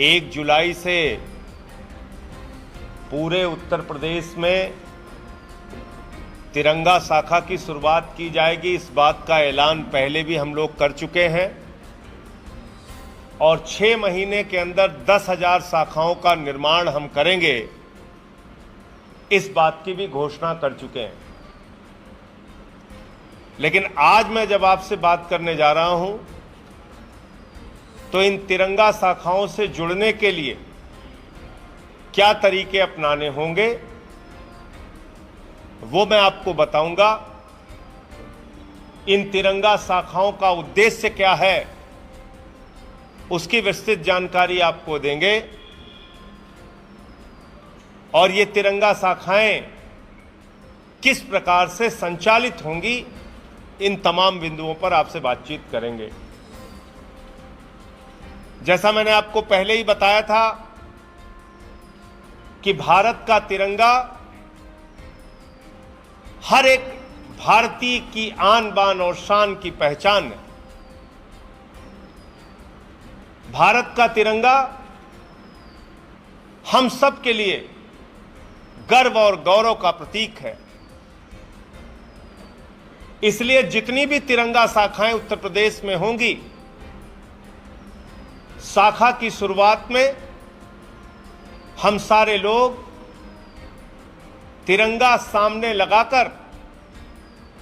1 जुलाई से पूरे उत्तर प्रदेश में तिरंगा शाखा की शुरुआत की जाएगी। इस बात का ऐलान पहले भी हम लोग कर चुके हैं और 6 महीने के अंदर 10,000 शाखाओं का निर्माण हम करेंगे, इस बात की भी घोषणा कर चुके हैं। लेकिन आज मैं जब आपसे बात करने जा रहा हूं तो इन तिरंगा शाखाओं से जुड़ने के लिए क्या तरीके अपनाने होंगे वो मैं आपको बताऊंगा। इन तिरंगा शाखाओं का उद्देश्य क्या है उसकी विस्तृत जानकारी आपको देंगे और ये तिरंगा शाखाएं किस प्रकार से संचालित होंगी, इन तमाम बिंदुओं पर आपसे बातचीत करेंगे। जैसा मैंने आपको पहले ही बताया था कि भारत का तिरंगा हर एक भारतीय की आन बान और शान की पहचान है। भारत का तिरंगा हम सब के लिए गर्व और गौरव का प्रतीक है। इसलिए जितनी भी तिरंगा शाखाएं उत्तर प्रदेश में होंगी, शाखा की शुरुआत में हम सारे लोग तिरंगा सामने लगाकर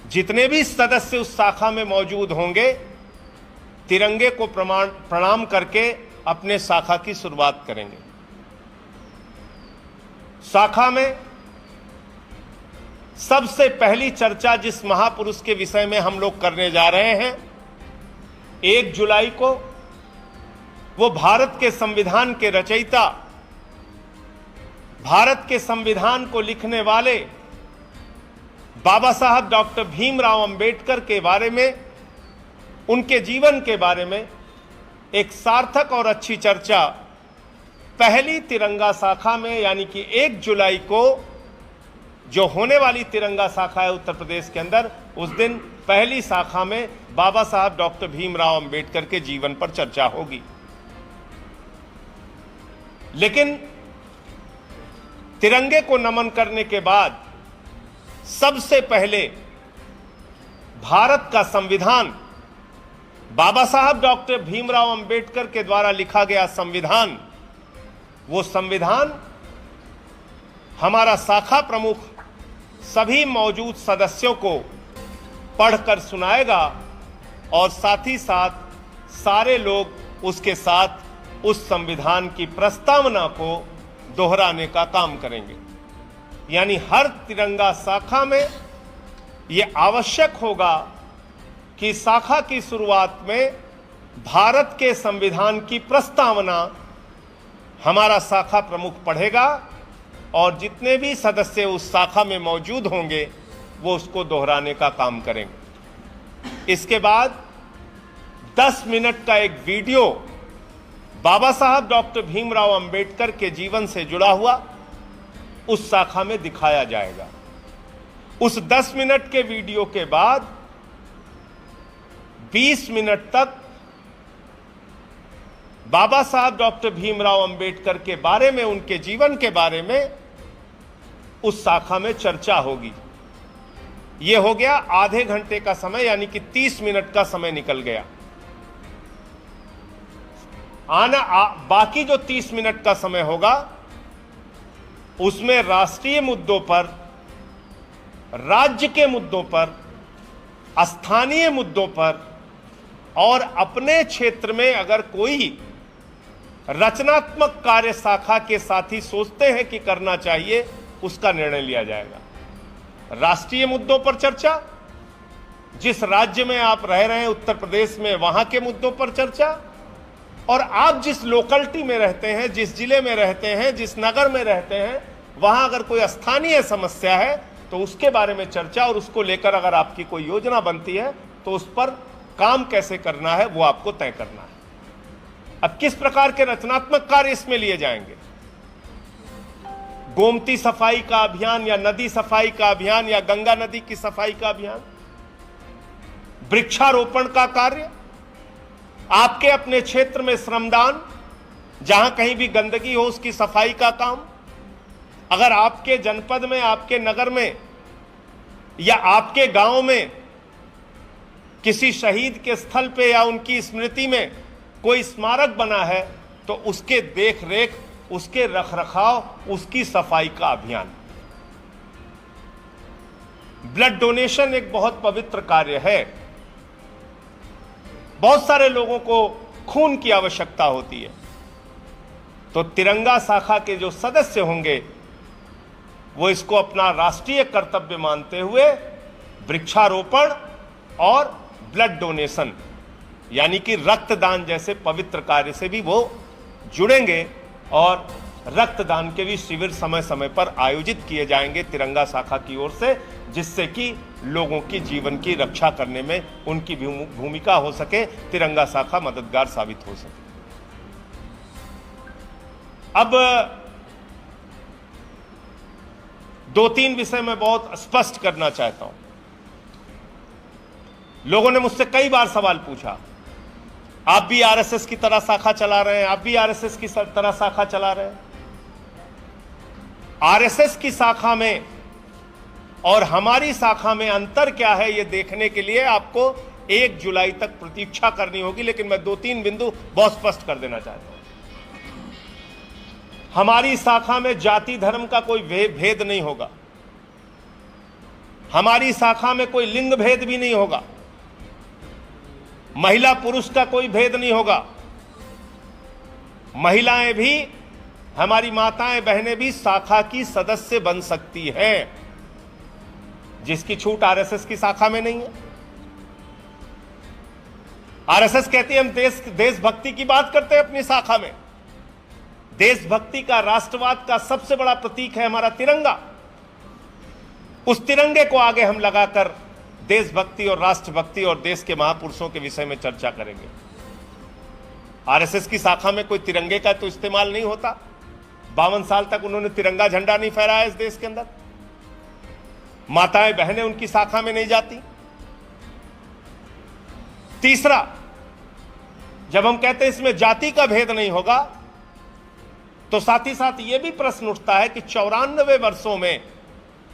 जितने भी सदस्य उस शाखा में मौजूद होंगे, तिरंगे को प्रणाम करके अपने शाखा की शुरुआत करेंगे। शाखा में सबसे पहली चर्चा जिस महापुरुष के विषय में हम लोग करने जा रहे हैं, 1 जुलाई को वो भारत के संविधान के रचयिता, भारत के संविधान को लिखने वाले बाबा साहब डॉक्टर भीमराव अंबेडकर के बारे में, उनके जीवन के बारे में एक सार्थक और अच्छी चर्चा पहली तिरंगा शाखा में, यानी कि 1 जुलाई को जो होने वाली तिरंगा शाखा है उत्तर प्रदेश के अंदर, उस दिन पहली शाखा में बाबा साहब डॉक्टर भीमराव अंबेडकर के जीवन पर चर्चा होगी। लेकिन तिरंगे को नमन करने के बाद सबसे पहले भारत का संविधान, बाबा साहब डॉक्टर भीमराव अंबेडकर के द्वारा लिखा गया संविधान, वो संविधान हमारा शाखा प्रमुख सभी मौजूद सदस्यों को पढ़कर सुनाएगा और साथ ही साथ सारे लोग उसके साथ उस संविधान की प्रस्तावना को दोहराने का काम करेंगे। यानी हर तिरंगा शाखा में यह आवश्यक होगा कि शाखा की शुरुआत में भारत के संविधान की प्रस्तावना हमारा शाखा प्रमुख पढ़ेगा और जितने भी सदस्य उस शाखा में मौजूद होंगे वो उसको दोहराने का काम करेंगे। इसके बाद 10 मिनट का एक वीडियो बाबा साहब डॉक्टर भीमराव अंबेडकर के जीवन से जुड़ा हुआ उस शाखा में दिखाया जाएगा। उस 10 मिनट के वीडियो के बाद 20 मिनट तक बाबा साहब डॉक्टर भीमराव अंबेडकर के बारे में, उनके जीवन के बारे में उस शाखा में चर्चा होगी। यह हो गया आधे घंटे का समय, यानी कि 30 मिनट का समय निकल गया। बाकी जो 30 मिनट का समय होगा उसमें राष्ट्रीय मुद्दों पर, राज्य के मुद्दों पर, स्थानीय मुद्दों पर और अपने क्षेत्र में अगर कोई रचनात्मक कार्य शाखा के साथी सोचते हैं कि करना चाहिए, उसका निर्णय लिया जाएगा। राष्ट्रीय मुद्दों पर चर्चा, जिस राज्य में आप रह रहे हैं उत्तर प्रदेश में, वहां के मुद्दों पर चर्चा, और आप जिस लोकलिटी में रहते हैं, जिस जिले में रहते हैं, जिस नगर में रहते हैं, वहां अगर कोई स्थानीय समस्या है तो उसके बारे में चर्चा और उसको लेकर अगर आपकी कोई योजना बनती है तो उस पर काम कैसे करना है वो आपको तय करना है। अब किस प्रकार के रचनात्मक कार्य इसमें लिए जाएंगे? गोमती सफाई का अभियान या नदी सफाई का अभियान या गंगा नदी की सफाई का अभियान, वृक्षारोपण का कार्य, आपके अपने क्षेत्र में श्रमदान, जहां कहीं भी गंदगी हो उसकी सफाई का काम। अगर आपके जनपद में, आपके नगर में या आपके गांव में किसी शहीद के स्थल पे या उनकी स्मृति में कोई स्मारक बना है तो उसके देख रेख, उसके रखरखाव, उसकी सफाई का अभियान। ब्लड डोनेशन एक बहुत पवित्र कार्य है। बहुत सारे लोगों को खून की आवश्यकता होती है, तो तिरंगा शाखा के जो सदस्य होंगे वो इसको अपना राष्ट्रीय कर्तव्य मानते हुए वृक्षारोपण और ब्लड डोनेशन यानी कि रक्तदान जैसे पवित्र कार्य से भी वो जुड़ेंगे और रक्तदान के भी शिविर समय समय पर आयोजित किए जाएंगे तिरंगा शाखा की ओर से, जिससे कि लोगों की जीवन की रक्षा करने में उनकी भूमिका हो सके, तिरंगा शाखा मददगार साबित हो सके। अब 2-3 विषय मैं बहुत स्पष्ट करना चाहता हूं। लोगों ने मुझसे कई बार सवाल पूछा, आप भी आरएसएस की तरह शाखा चला रहे हैं, आप भी आरएसएस की तरह शाखा चला रहे हैं। आरएसएस की शाखा में और हमारी शाखा में अंतर क्या है, यह देखने के लिए आपको 1 जुलाई तक प्रतीक्षा करनी होगी, लेकिन मैं 2-3 बिंदु बहुत स्पष्ट कर देना चाहता हूं। हमारी शाखा में जाति धर्म का कोई भेद नहीं होगा। हमारी शाखा में कोई लिंग भेद भी नहीं होगा। महिला पुरुष का कोई भेद नहीं होगा। महिलाएं भी, हमारी माताएं बहनें भी शाखा की सदस्य बन सकती हैं, जिसकी छूट आरएसएस की शाखा में नहीं है। आरएसएस कहती है हम देशभक्ति की बात करते हैं अपनी शाखा में। देशभक्ति का, राष्ट्रवाद का सबसे बड़ा प्रतीक है हमारा तिरंगा। उस तिरंगे को आगे हम लगाकर देशभक्ति और राष्ट्रभक्ति और देश के महापुरुषों के विषय में चर्चा करेंगे। आरएसएस की शाखा में कोई तिरंगे का तो इस्तेमाल नहीं होता। 52 साल तक उन्होंने तिरंगा झंडा नहीं फहराया इस देश के अंदर। माताएं बहनें उनकी शाखा में नहीं जाती। तीसरा, जब हम कहते हैं इसमें जाति का भेद नहीं होगा, तो साथ ही साथ यह भी प्रश्न उठता है कि 94 वर्षों में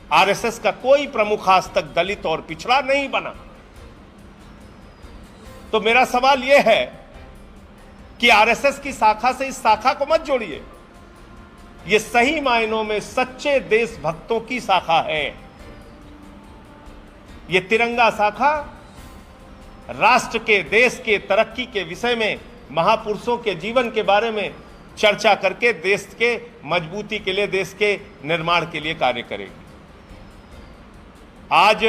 आरएसएस का कोई प्रमुख आज तक दलित और पिछड़ा नहीं बना। तो मेरा सवाल यह है कि आरएसएस की शाखा से इस शाखा को मत जोड़िए। यह सही मायनों में सच्चे देशभक्तों की शाखा है। यह तिरंगा शाखा राष्ट्र के, देश के तरक्की के विषय में, महापुरुषों के जीवन के बारे में चर्चा करके देश के मजबूती के लिए, देश के निर्माण के लिए कार्य करेगी। आज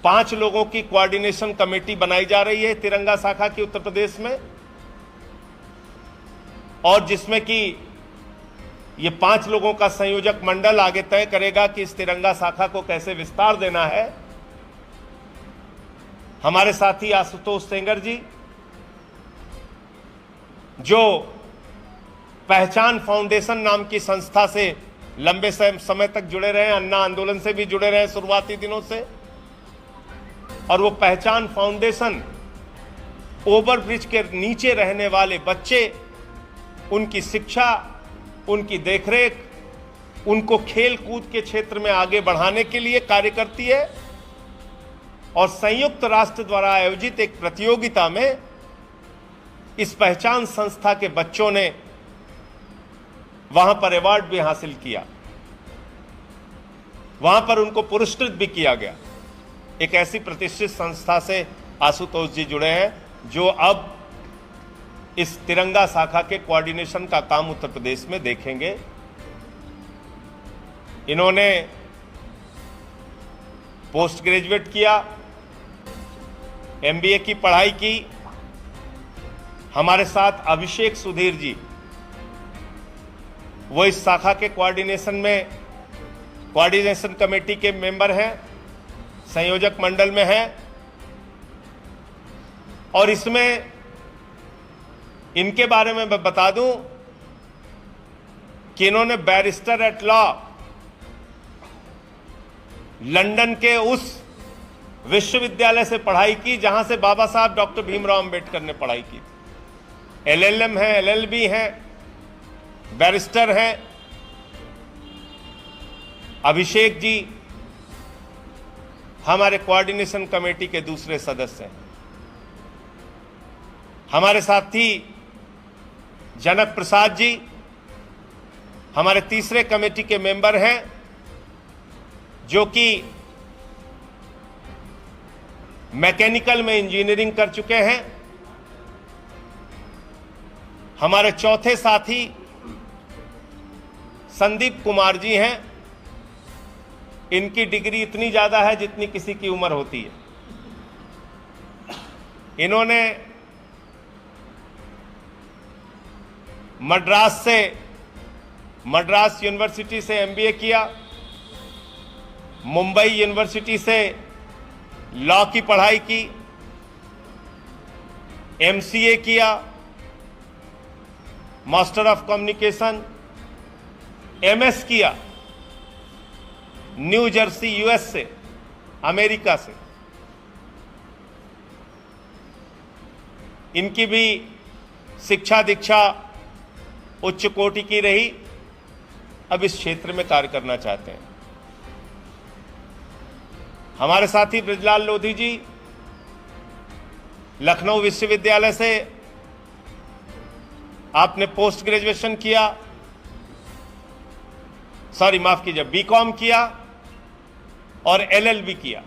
5 लोगों की कोऑर्डिनेशन कमेटी बनाई जा रही है तिरंगा शाखा की उत्तर प्रदेश में, और जिसमें कि ये 5 लोगों का संयोजक मंडल आगे तय करेगा कि इस तिरंगा शाखा को कैसे विस्तार देना है। हमारे साथी आशुतोष सेंगर जी, जो पहचान फाउंडेशन नाम की संस्था से लंबे समय तक जुड़े रहे, अन्ना आंदोलन से भी जुड़े रहे शुरुआती दिनों से, और वो पहचान फाउंडेशन ओवरब्रिज के नीचे रहने वाले बच्चे, उनकी शिक्षा, उनकी देखरेख, उनको खेल कूद के क्षेत्र में आगे बढ़ाने के लिए कार्य करती है। और संयुक्त राष्ट्र द्वारा आयोजित एक प्रतियोगिता में इस पहचान संस्था के बच्चों ने वहां पर अवार्ड भी हासिल किया, वहां पर उनको पुरस्कृत भी किया गया। एक ऐसी प्रतिष्ठित संस्था से आशुतोष जी जुड़े हैं, जो अब इस तिरंगा शाखा के कोऑर्डिनेशन का काम उत्तर प्रदेश में देखेंगे। इन्होंने पोस्ट ग्रेजुएट किया, एमबीए की पढ़ाई की। हमारे साथ अभिषेक सुधीर जी, वो इस शाखा के कोऑर्डिनेशन कमेटी के मेंबर हैं, संयोजक मंडल में हैं। और इसमें इनके बारे में मैं बता दूं कि इन्होंने बैरिस्टर एट लॉ लंदन के उस विश्वविद्यालय से पढ़ाई की जहां से बाबा साहब डॉक्टर भीमराव अंबेडकर ने पढ़ाई की। LLM हैं, LLB हैं, बैरिस्टर हैं, अभिषेक जी हमारे कोऑर्डिनेशन कमेटी के दूसरे सदस्य हैं। हमारे साथी जनक प्रसाद जी हमारे तीसरे कमेटी के मेंबर हैं, जो कि मैकेनिकल में इंजीनियरिंग कर चुके हैं। हमारे चौथे साथी संदीप कुमार जी हैं। इनकी डिग्री इतनी ज्यादा है जितनी किसी की उम्र होती है। इन्होंने मद्रास यूनिवर्सिटी से MBA किया, मुंबई यूनिवर्सिटी से लॉ की पढ़ाई की, MCA किया, मास्टर ऑफ कम्युनिकेशन, MS किया न्यू जर्सी US से, अमेरिका से। इनकी भी शिक्षा दीक्षा उच्च कोटि की रही। अब इस क्षेत्र में कार्य करना चाहते हैं। हमारे साथी ब्रजलाल लोधी जी लखनऊ विश्वविद्यालय से आपने पोस्ट ग्रेजुएशन किया, माफ कीजिए, BCom किया और LLB किया।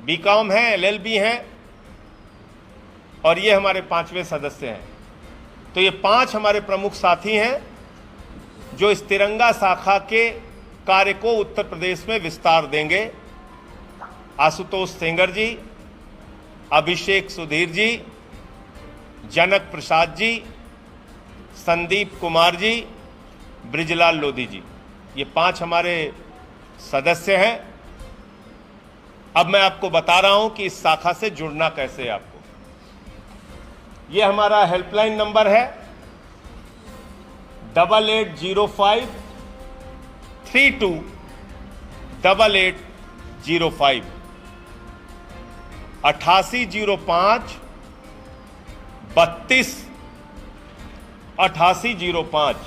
BCom है, LLB है, और ये हमारे 5वें सदस्य हैं। तो ये 5 हमारे प्रमुख साथी हैं जो इस तिरंगा शाखा के कार्य को उत्तर प्रदेश में विस्तार देंगे। आशुतोष सेंगर जी, अभिषेक सुधीर जी, जनक प्रसाद जी, संदीप कुमार जी, ब्रिजलाल लोधी जी, ये 5 हमारे सदस्य हैं। अब मैं आपको बता रहा हूं कि इस शाखा से जुड़ना कैसे है आपको। ये हमारा हेल्पलाइन नंबर है 8805328805 8805 32 8805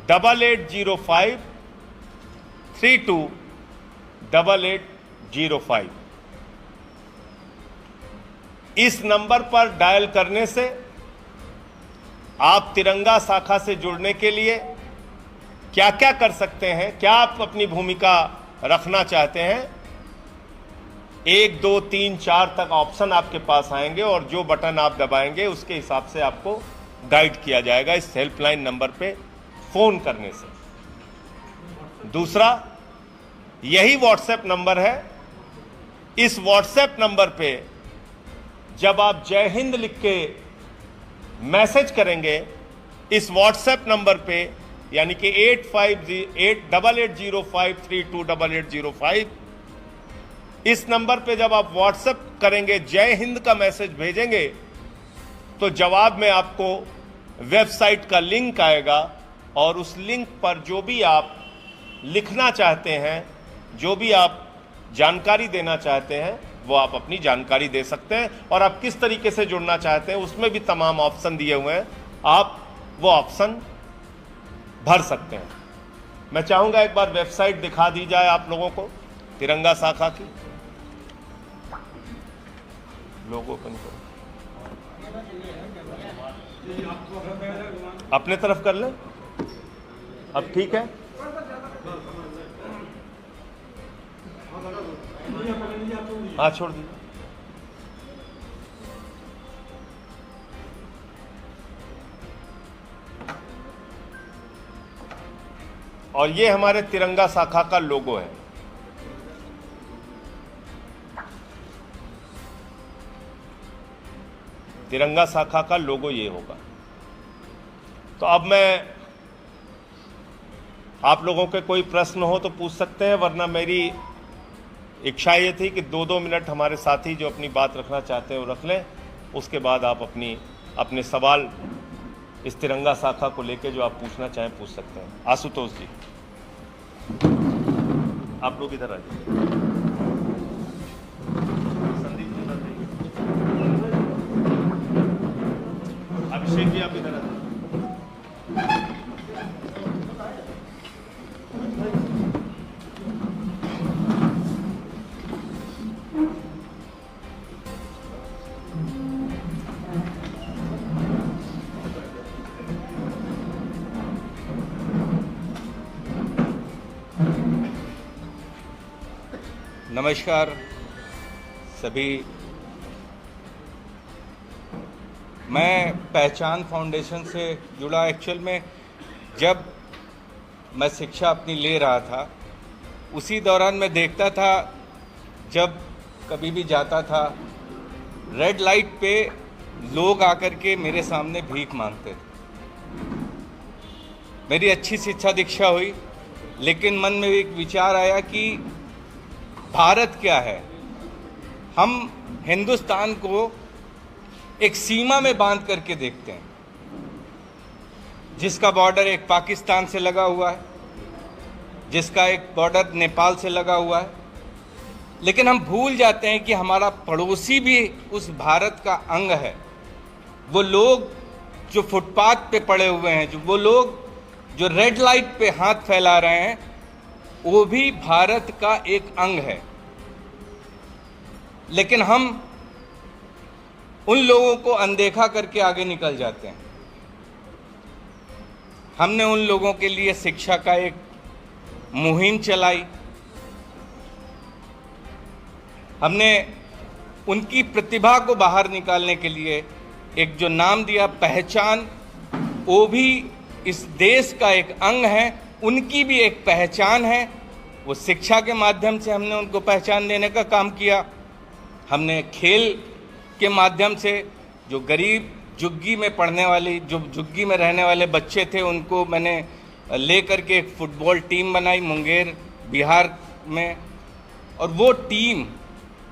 8805 328805। इस नंबर पर डायल करने से आप तिरंगा शाखा से जुड़ने के लिए क्या क्या कर सकते हैं, क्या आप अपनी भूमिका रखना चाहते हैं, 1 2 3 4 तक ऑप्शन आपके पास आएंगे और जो बटन आप दबाएंगे उसके हिसाब से आपको गाइड किया जाएगा इस हेल्पलाइन नंबर पे फोन करने से। दूसरा, यही व्हाट्सएप नंबर है। इस व्हाट्सएप नंबर पे जब आप जय हिंद लिख के मैसेज करेंगे, इस व्हाट्सएप नंबर पे, यानी कि 8805328805, इस नंबर पे जब आप व्हाट्सएप करेंगे, जय हिंद का मैसेज भेजेंगे, तो जवाब में आपको वेबसाइट का लिंक आएगा और उस लिंक पर जो भी आप लिखना चाहते हैं, जो भी आप जानकारी देना चाहते हैं, वो आप अपनी जानकारी दे सकते हैं। और आप किस तरीके से जुड़ना चाहते हैं उसमें भी तमाम ऑप्शन दिए हुए हैं, आप वो ऑप्शन भर सकते हैं। मैं चाहूंगा एक बार वेबसाइट दिखा दी जाए आप लोगों को तिरंगा शाखा की। लोगो ओपन करो, अपने तरफ कर ले। अब ठीक है, हाँ छोड़ दीजिए। और ये हमारे तिरंगा शाखा का लोगो है। तिरंगा शाखा का लोगो ये होगा। तो अब मैं, आप लोगों के कोई प्रश्न हो तो पूछ सकते हैं, वरना मेरी इच्छा ये थी कि 2-2 मिनट हमारे साथी जो अपनी बात रखना चाहते हैं वो रख लें। उसके बाद आप अपने सवाल इस तिरंगा शाखा को लेके जो आप पूछना चाहें पूछ सकते हैं। आशुतोष जी, आप लोग इधर आ जाइए। संदीप जी, अभिषेक जी आप इधर आते। नमस्कार सभी। मैं पहचान फाउंडेशन से जुड़ा। एक्चुअल में जब मैं शिक्षा अपनी ले रहा था उसी दौरान मैं देखता था, जब कभी भी जाता था रेड लाइट पे लोग आकर के मेरे सामने भीख मांगते थे। मेरी अच्छी शिक्षा दीक्षा हुई, लेकिन मन में एक विचार आया कि भारत क्या है। हम हिंदुस्तान को एक सीमा में बांध करके देखते हैं, जिसका बॉर्डर एक पाकिस्तान से लगा हुआ है, जिसका एक बॉर्डर नेपाल से लगा हुआ है, लेकिन हम भूल जाते हैं कि हमारा पड़ोसी भी उस भारत का अंग है। वो लोग जो फुटपाथ पे पड़े हुए हैं, वो लोग जो रेड लाइट पे हाथ फैला रहे हैं, वो भी भारत का एक अंग है। लेकिन हम उन लोगों को अनदेखा करके आगे निकल जाते हैं। हमने उन लोगों के लिए शिक्षा का एक मुहिम चलाई। हमने उनकी प्रतिभा को बाहर निकालने के लिए एक जो नाम दिया पहचान, वो भी इस देश का एक अंग है, उनकी भी एक पहचान है। वो शिक्षा के माध्यम से हमने उनको पहचान देने का काम किया। हमने खेल के माध्यम से जो गरीब झुग्गी में पढ़ने वाली, जो झुग्गी में रहने वाले बच्चे थे, उनको मैंने ले करके एक फुटबॉल टीम बनाई मुंगेर बिहार में, और वो टीम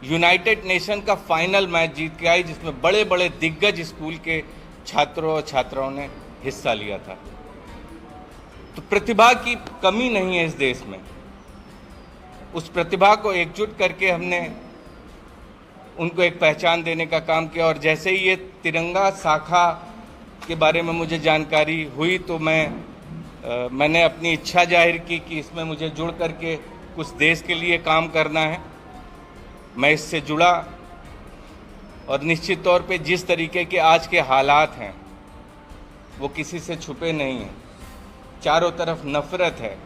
यूनाइटेड नेशन का फाइनल मैच जीत के आई, जिसमें बड़े बड़े दिग्गज स्कूल के छात्रों और छात्राओं ने हिस्सा लिया था। तो प्रतिभा की कमी नहीं है इस देश में। उस प्रतिभा को एकजुट करके हमने उनको एक पहचान देने का काम किया। और जैसे ही ये तिरंगा शाखा के बारे में मुझे जानकारी हुई तो मैंने अपनी इच्छा जाहिर की कि इसमें मुझे जुड़ करके कुछ देश के लिए काम करना है। मैं इससे जुड़ा, और निश्चित तौर पे जिस तरीके के आज के हालात हैं वो किसी से छुपे नहीं हैं। चारों तरफ नफरत है।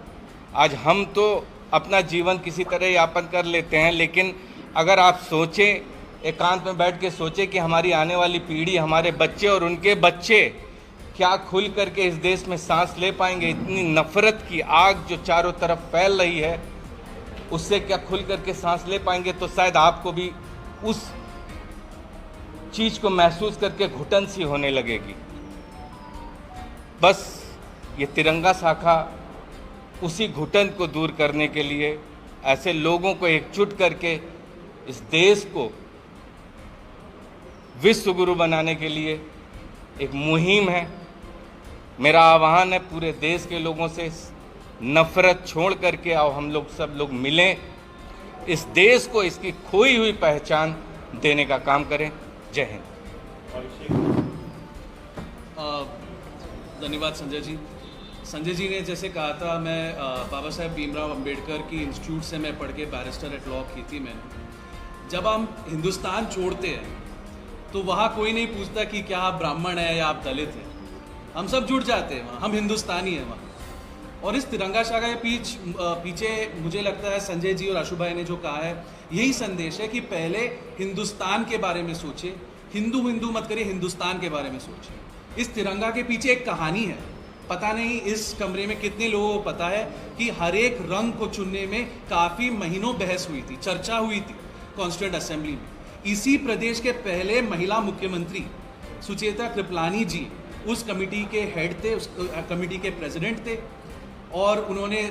आज हम तो अपना जीवन किसी तरह यापन कर लेते हैं, लेकिन अगर आप सोचें, एकांत में बैठ के सोचें कि हमारी आने वाली पीढ़ी, हमारे बच्चे और उनके बच्चे क्या खुल करके इस देश में सांस ले पाएंगे। इतनी नफरत की आग जो चारों तरफ फैल रही है, उससे क्या खुल करके सांस ले पाएंगे। तो शायद आपको भी उस चीज़ को महसूस करके घुटन सी होने लगेगी। बस ये तिरंगा शाखा उसी घुटन को दूर करने के लिए, ऐसे लोगों को एकजुट करके इस देश को विश्व गुरु बनाने के लिए एक मुहिम है। मेरा आह्वान है पूरे देश के लोगों से, नफरत छोड़ करके आओ, हम लोग सब लोग मिलें, इस देश को इसकी खोई हुई पहचान देने का काम करें। जय हिंद। धन्यवाद संजय जी। संजय जी ने जैसे कहा था, मैं बाबा साहेब भीमराव अंबेडकर की इंस्टीट्यूट से मैं पढ़ के बैरिस्टर एट लॉ की थी मैंने। जब हम हिंदुस्तान छोड़ते हैं तो वहाँ कोई नहीं पूछता कि क्या आप ब्राह्मण हैं या आप दलित हैं, हम सब जुड़ जाते हैं वहाँ, हम हिंदुस्तानी हैं वहाँ। और इस तिरंगा शाखा के पीछे मुझे लगता है संजय जी और आशु भाई ने जो कहा है, यही संदेश है कि पहले हिंदुस्तान के बारे में सोचिए, हिंदू हिंदू मत करिए, हिंदुस्तान के बारे में सोचिए। इस तिरंगा के पीछे एक कहानी है। पता नहीं इस कमरे में कितने लोगों को पता है कि हर एक रंग को चुनने में काफ़ी महीनों बहस हुई थी, चर्चा हुई थी कॉन्स्टिट्यूएंट असेंबली में। इसी प्रदेश के पहले महिला मुख्यमंत्री सुचेता कृपलानी जी उस कमेटी के हेड थे, उस कमेटी के प्रेसिडेंट थे, और उन्होंने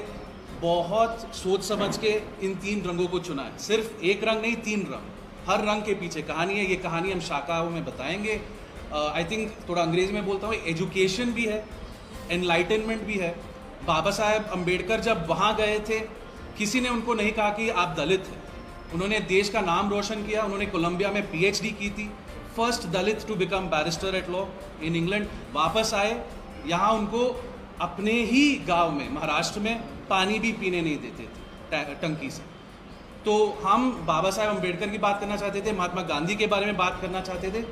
बहुत सोच समझ के इन 3 रंगों को चुना है। सिर्फ एक रंग नहीं, 3 रंग। हर रंग के पीछे कहानी है। ये कहानी हम शाखाओं में बताएंगे। आई थिंक थोड़ा अंग्रेजी में बोलता हूँ, एजुकेशन भी है, एनलाइटनमेंट भी है। बाबा साहेब अम्बेडकर जब वहाँ गए थे, किसी ने उनको नहीं कहा कि आप दलित हैं। उन्होंने देश का नाम रोशन किया। उन्होंने कोलंबिया में PhD की थी, first Dalit to become barrister at law in England, वापस आए। यहाँ उनको अपने ही गांव में, महाराष्ट्र में, पानी भी पीने नहीं देते थे टंकी से। तो हम बाबा साहेब अम्बेडकर की बात करना चाहते थे, महात्मा गांधी के बारे में बात करना चाहते थे।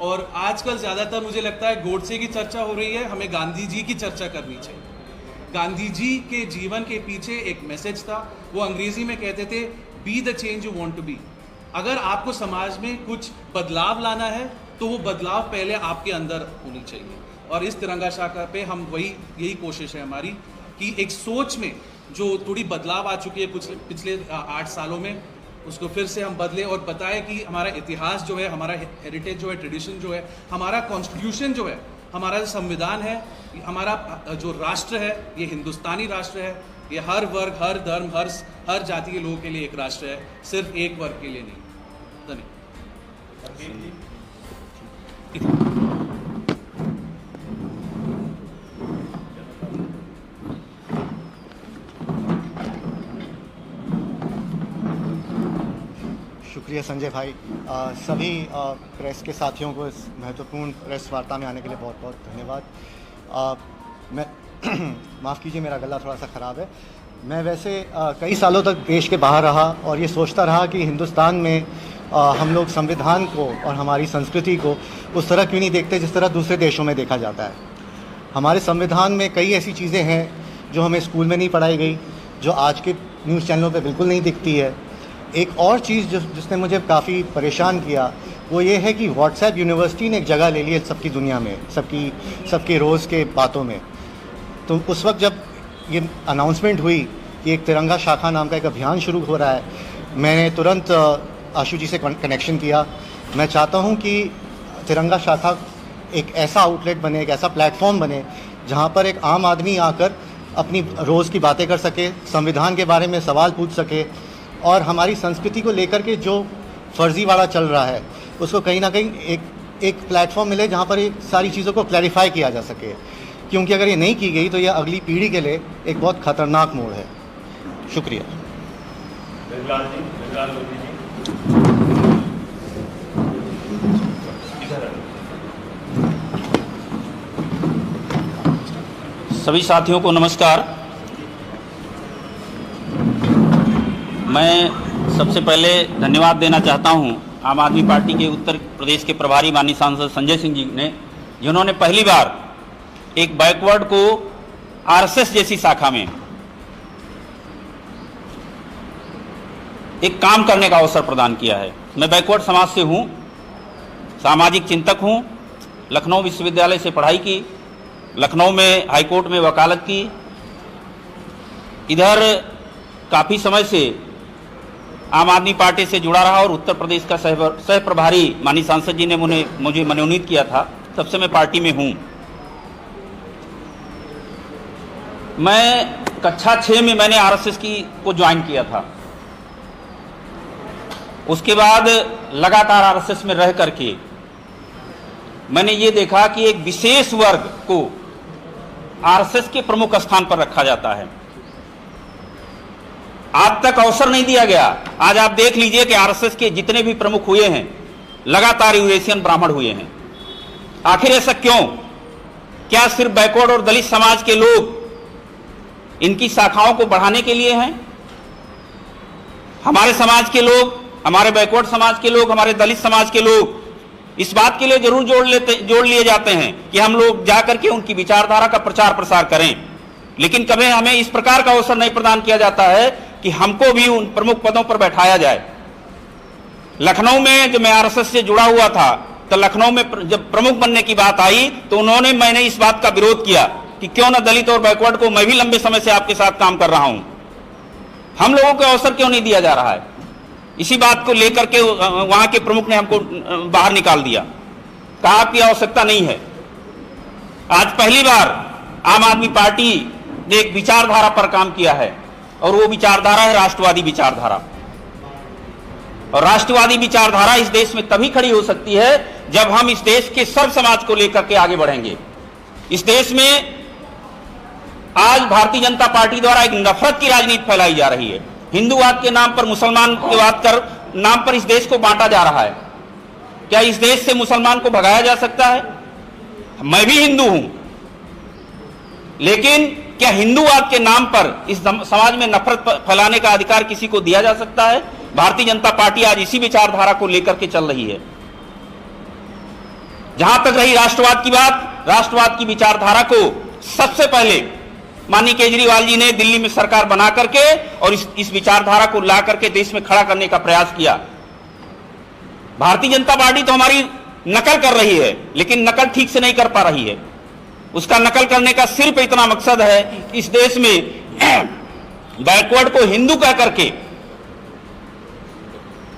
और आजकल ज़्यादातर मुझे लगता है गोडसे की चर्चा हो रही है, हमें गांधी जी की चर्चा करनी चाहिए। गांधी जी के जीवन के पीछे एक मैसेज था, वो अंग्रेजी में कहते थे, be the change you want to be. अगर आपको समाज में कुछ बदलाव लाना है तो वो बदलाव पहले आपके अंदर होनी चाहिए। और इस तिरंगा शाखा पे हम यही कोशिश है हमारी कि एक सोच में जो थोड़ी बदलाव आ चुकी है कुछ पिछले 8 सालों में, उसको फिर से हम बदलें और बताएं कि हमारा इतिहास जो है, हमारा हेरिटेज जो है, ट्रेडिशन जो है, हमारा कॉन्स्टिट्यूशन जो है, हमारा जो संविधान है, हमारा जो राष्ट्र है, ये हिंदुस्तानी राष्ट्र है। ये हर वर्ग, हर धर्म, हर जाति के लोगों के लिए एक राष्ट्र है, सिर्फ एक वर्ग के लिए नहीं। धन्यवाद। शुक्रिया संजय भाई। सभी प्रेस के साथियों को इस महत्वपूर्ण प्रेस वार्ता में आने के लिए बहुत बहुत धन्यवाद। मैं माफ़ कीजिए, मेरा गला थोड़ा सा ख़राब है। मैं वैसे कई सालों तक देश के बाहर रहा और ये सोचता रहा कि हिंदुस्तान में हम लोग संविधान को और हमारी संस्कृति को उस तरह क्यों नहीं देखते जिस तरह दूसरे देशों में देखा जाता है। हमारे संविधान में कई ऐसी चीज़ें हैं जो हमें स्कूल में नहीं पढ़ाई गई, जो आज के न्यूज़ चैनलों पे बिल्कुल नहीं दिखती है। एक और चीज़ जिसने मुझे काफ़ी परेशान किया वो ये है कि व्हाट्सएप यूनिवर्सिटी ने एक जगह ले ली है सबकी दुनिया में, सबके रोज़ के बातों में। तो उस वक्त जब ये अनाउंसमेंट हुई कि एक तिरंगा शाखा नाम का एक अभियान शुरू हो रहा है, मैंने तुरंत आशु जी से कनेक्शन किया। मैं चाहता हूँ कि तिरंगा शाखा एक ऐसा आउटलेट बने, एक ऐसा प्लेटफॉर्म बने जहाँ पर एक आम आदमी आकर अपनी रोज़ की बातें कर सके, संविधान के बारे में सवाल पूछ सके और हमारी संस्कृति को लेकर के जो फर्जीवाड़ा चल रहा है उसको कहीं ना कहीं एक प्लेटफॉर्म मिले जहाँ पर ये सारी चीज़ों को क्लैरिफाई किया जा सके। क्योंकि अगर ये नहीं की गई तो ये अगली पीढ़ी के लिए एक बहुत ख़तरनाक मोड़ है। शुक्रिया। सभी साथियों को नमस्कार। मैं सबसे पहले धन्यवाद देना चाहता हूं आम आदमी पार्टी के उत्तर प्रदेश के प्रभारी माननीय सांसद संजय सिंह जी ने, जिन्होंने पहली बार एक बैकवर्ड को आरएसएस जैसी शाखा में एक काम करने का अवसर प्रदान किया है। मैं बैकवर्ड समाज से हूं, सामाजिक चिंतक हूं, लखनऊ विश्वविद्यालय से पढ़ाई की, लखनऊ में हाईकोर्ट में वकालत की, इधर काफ़ी समय से आम आदमी पार्टी से जुड़ा रहा और उत्तर प्रदेश का सह प्रभारी माननीय सांसद जी ने मुझे मनोनीत किया था, तब से मैं पार्टी में हूं। मैं कक्षा 6 में मैंने आरएसएस को ज्वाइन किया था। उसके बाद लगातार आरएसएस में रह करके मैंने ये देखा कि एक विशेष वर्ग को आरएसएस के प्रमुख स्थान पर रखा जाता है। आज तक अवसर नहीं दिया गया। आज आप देख लीजिए कि आरएसएस के जितने भी प्रमुख हुए हैं लगातार यूरेशियन ब्राह्मण हुए हैं। आखिर ऐसा क्यों? क्या सिर्फ बैकवर्ड और दलित समाज के लोग इनकी शाखाओं को बढ़ाने के लिए हैं? हमारे समाज के लोग, हमारे बैकवर्ड समाज के लोग, हमारे दलित समाज के लोग इस बात के लिए जरूर जोड़ लिए जाते हैं कि हम लोग जाकर के उनकी विचारधारा का प्रचार प्रसार करें, लेकिन कभी हमें इस प्रकार का अवसर नहीं प्रदान किया जाता है कि हमको भी उन प्रमुख पदों पर बैठाया जाए। लखनऊ में जब मैं आरएसएस से जुड़ा हुआ था तो लखनऊ में जब प्रमुख बनने की बात आई तो मैंने इस बात का विरोध किया कि क्यों ना दलित और बैकवर्ड को, मैं भी लंबे समय से आपके साथ काम कर रहा हूं, हम लोगों को अवसर क्यों नहीं दिया जा रहा है? इसी बात को लेकर के वहां के प्रमुख ने हमको बाहर निकाल दिया, कहा आपकी आवश्यकता नहीं है। आज पहली बार आम आदमी पार्टी ने एक विचारधारा पर काम किया है और वो विचारधारा है राष्ट्रवादी विचारधारा। और राष्ट्रवादी विचारधारा इस देश में तभी खड़ी हो सकती है जब हम इस देश के सर्व समाज को लेकर के आगे बढ़ेंगे। इस देश में आज भारतीय जनता पार्टी द्वारा एक नफरत की राजनीति फैलाई जा रही है। हिंदूवाद के नाम पर, मुसलमान के वाद कर नाम पर इस देश को बांटा जा रहा है। क्या इस देश से मुसलमान को भगाया जा सकता है? मैं भी हिंदू हूं, लेकिन क्या हिंदूवाद के नाम पर इस समाज में नफरत फैलाने का अधिकार किसी को दिया जा सकता है? भारतीय जनता पार्टी आज इसी विचारधारा को लेकर के चल रही है। जहां तक रही राष्ट्रवाद की बात, राष्ट्रवाद की विचारधारा को सबसे पहले माननीय केजरीवाल जी ने दिल्ली में सरकार बना करके और इस विचारधारा को ला करके देश में खड़ा करने का प्रयास किया। भारतीय जनता पार्टी तो हमारी नकल कर रही है, लेकिन नकल ठीक से नहीं कर पा रही है। उसका नकल करने का सिर्फ इतना मकसद है कि इस देश में बैकवर्ड को हिंदू कह करके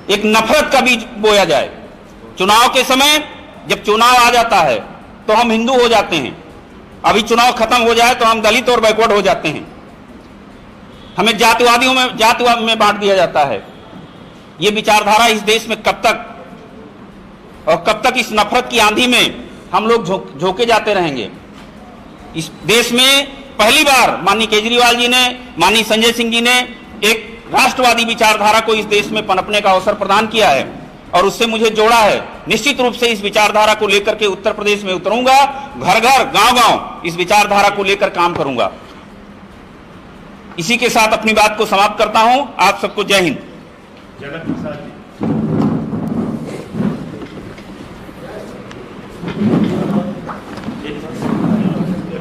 एक नफरत का बीज बोया जाए। चुनाव के समय जब चुनाव आ जाता है तो हम हिंदू हो जाते हैं, अभी चुनाव खत्म हो जाए तो हम दलित और बैकवर्ड हो जाते हैं। हमें जातिवाद में बांट दिया जाता है। यह विचारधारा इस देश में कब तक और कब तक इस नफरत की आंधी में हम लोग झोंके जाते रहेंगे? इस देश में पहली बार माननीय केजरीवाल जी ने, माननीय संजय सिंह जी ने एक राष्ट्रवादी विचारधारा को इस देश में पनपने का अवसर प्रदान किया है और उससे मुझे जोड़ा है। निश्चित रूप से इस विचारधारा को लेकर के उत्तर प्रदेश में उतरूंगा, घर घर गांव गांव इस विचारधारा को लेकर काम करूंगा। इसी के साथ अपनी बात को समाप्त करता हूं। आप सबको जय हिंद। जनक प्रसाद जी।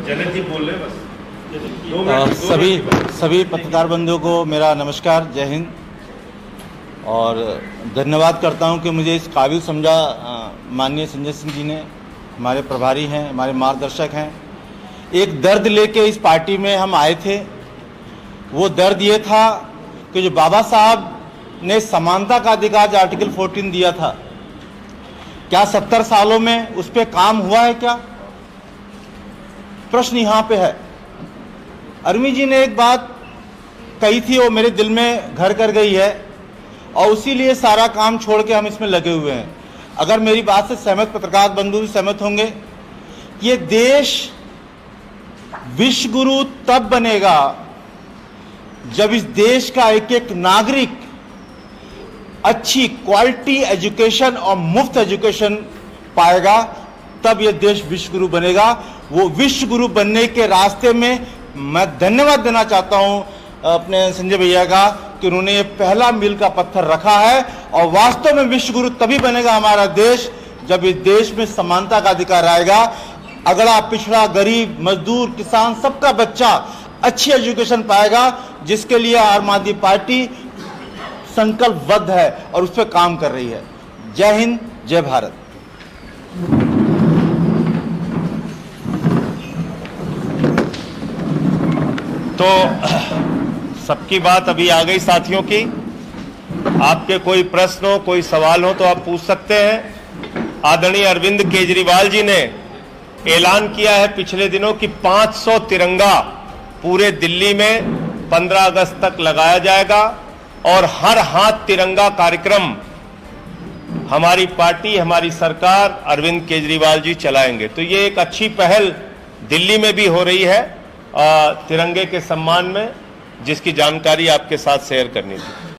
जनक जी बोल रहे बस। सभी पत्रकार बंधुओं को मेरा नमस्कार, जय हिंद। और धन्यवाद करता हूं कि मुझे इस काबिल समझा माननीय संजय सिंह जी ने। हमारे प्रभारी हैं, हमारे मार्गदर्शक हैं। एक दर्द लेके इस पार्टी में हम आए थे। वो दर्द ये था कि जो बाबा साहब ने समानता का अधिकार जो आर्टिकल 14 दिया था, क्या 70 सालों में उस पर काम हुआ है? क्या प्रश्न यहाँ पे है। अरमी जी ने एक बात कही थी, वो मेरे दिल में घर कर गई है और उसीलिए सारा काम छोड़ के हम इसमें लगे हुए हैं। अगर मेरी बात से सहमत पत्रकार बंधु भी सहमत होंगे, ये देश विश्व गुरु तब बनेगा जब इस देश का एक एक नागरिक अच्छी क्वालिटी एजुकेशन और मुफ्त एजुकेशन पाएगा, तब ये देश विश्व गुरु बनेगा। वो विश्व गुरु बनने के रास्ते में मैं धन्यवाद देना चाहता हूं अपने संजय भैया का कि उन्होंने ये पहला मील का पत्थर रखा है। और वास्तव में विश्व गुरु तभी बनेगा हमारा देश जब इस देश में समानता का अधिकार आएगा। अगड़ा पिछड़ा गरीब मजदूर किसान सबका बच्चा अच्छी एजुकेशन पाएगा, जिसके लिए आम आदमी पार्टी संकल्पबद्ध है और उस पर काम कर रही है। जय हिंद, जय भारत। तो सबकी बात अभी आ गई साथियों की। आपके कोई प्रश्न हो, कोई सवाल हो तो आप पूछ सकते हैं। आदरणीय अरविंद केजरीवाल जी ने ऐलान किया है पिछले दिनों कि 500 तिरंगा पूरे दिल्ली में 15 अगस्त तक लगाया जाएगा और हर हाथ तिरंगा कार्यक्रम हमारी पार्टी, हमारी सरकार, अरविंद केजरीवाल जी चलाएंगे। तो ये एक अच्छी पहल दिल्ली में भी हो रही है तिरंगे के सम्मान में, जिसकी जानकारी आपके साथ शेयर करनी थी।